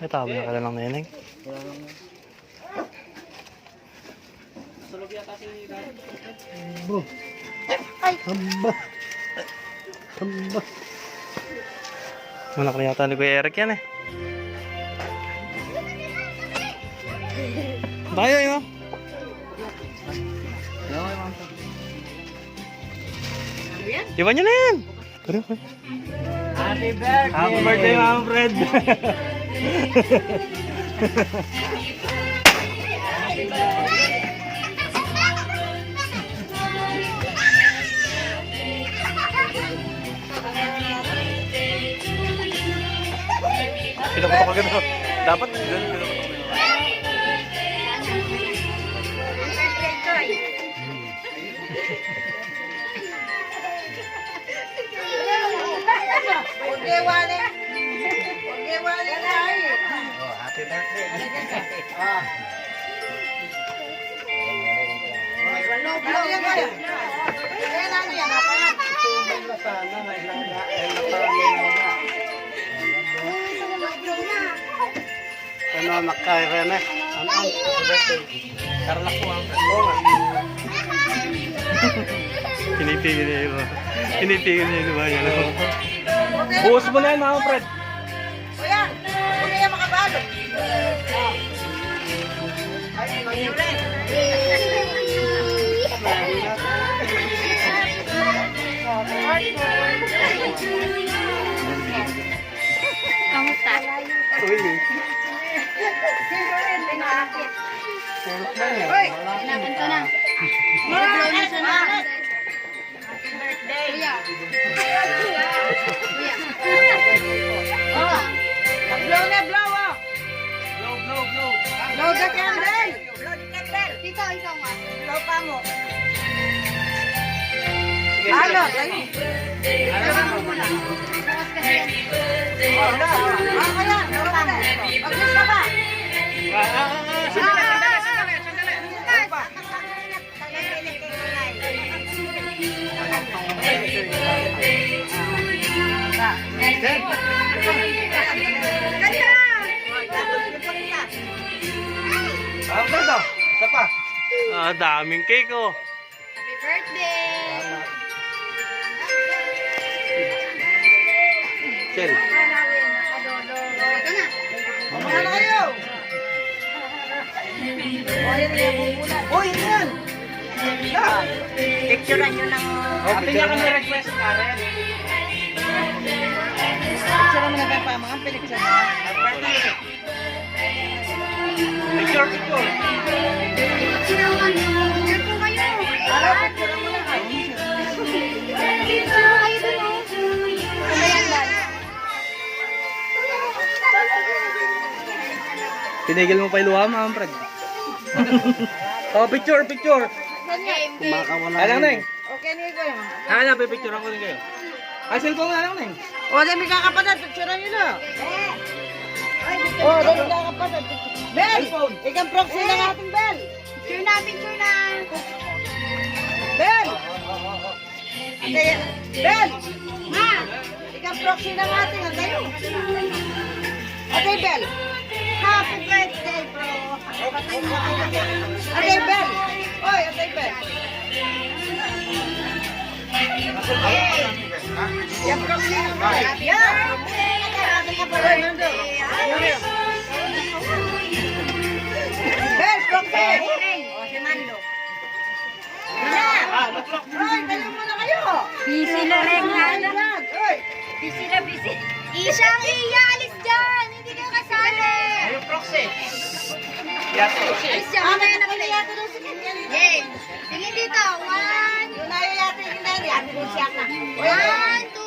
May tabi na ka lang neneng. Sulog yata si Bo. Ay! Hamba! Hamba! Malaki na yata ni Kuya Eric yan eh. Tayo yun oh. Iwan nyo na yan. Happy birthday! Happy birthday, Mama Fred. Pinaputok ka gano'n. Dapat gano'n. Happy birthday! Ano anak kay Rene? Ano ang birthday? Karlak po ang Pinipigil niya yun. Pinipigil niya yun ba yan? Buhos mo na yan, Mama Fred. Kuya, huwag kaya makabalo. Kamusta? Hoy! Kailangan ko na. Mga na. birthday! Kuya. Oh! Blow na blow, oh! Blow the candle! Blow the candle! Dito, ikaw nga. Blow pa mo. Ano? Tayo. Bukas kasi yan. Oh, blow. Ah, kaya. Blow pa mo. Mag-gusto ka ba? Isa pa. Ah, daming cake oh. Happy birthday! Chill. Ito na. Ano na kayo? Oh, yan yung bumulan. Oh, yan! Picturean nyo ng... Happy niya kami request, Karen. Picture mo na kayo pa, mga pinicture mo. Picture. Picture po kayo. Ano, picture mo na kayo. Picture po kayo dun, oh. Ano yan, Dad? Tinigil mo pa yung luha, Mama Fred. Oh, picture. Game, game. Alang neng. Okay, Nico yun. Ano, pipicturean ko din kayo. Ay, cellphone nga lang neng. O, dahil may kakapatid, picturean nyo na. O, dahil may kakapatid. Bel! Ikang proxy ng ating Bel. Picture na, picture na. Bel! Ate, Bel! Ma! Ikang proxy ng ating antayo. Ate Bel! Happy birthday, bro! Ate Bel! Oy, Ate Bel! Yan proxy ng ating. Yan! Ating kapatid nandun. Bel, proxy! O, si Mando. Oy, tayo muna kayo! Busy na rin nga. Oy! Busy na busy. Isang iya, alis dyan. Hindi ka kasali. Ayun, proxy. Alis dyan. Mamaya na pala yata daw si Kenya. Yay. Tingin dito. One, Yung nayo yata yung nanay, ate din siya na. one, two,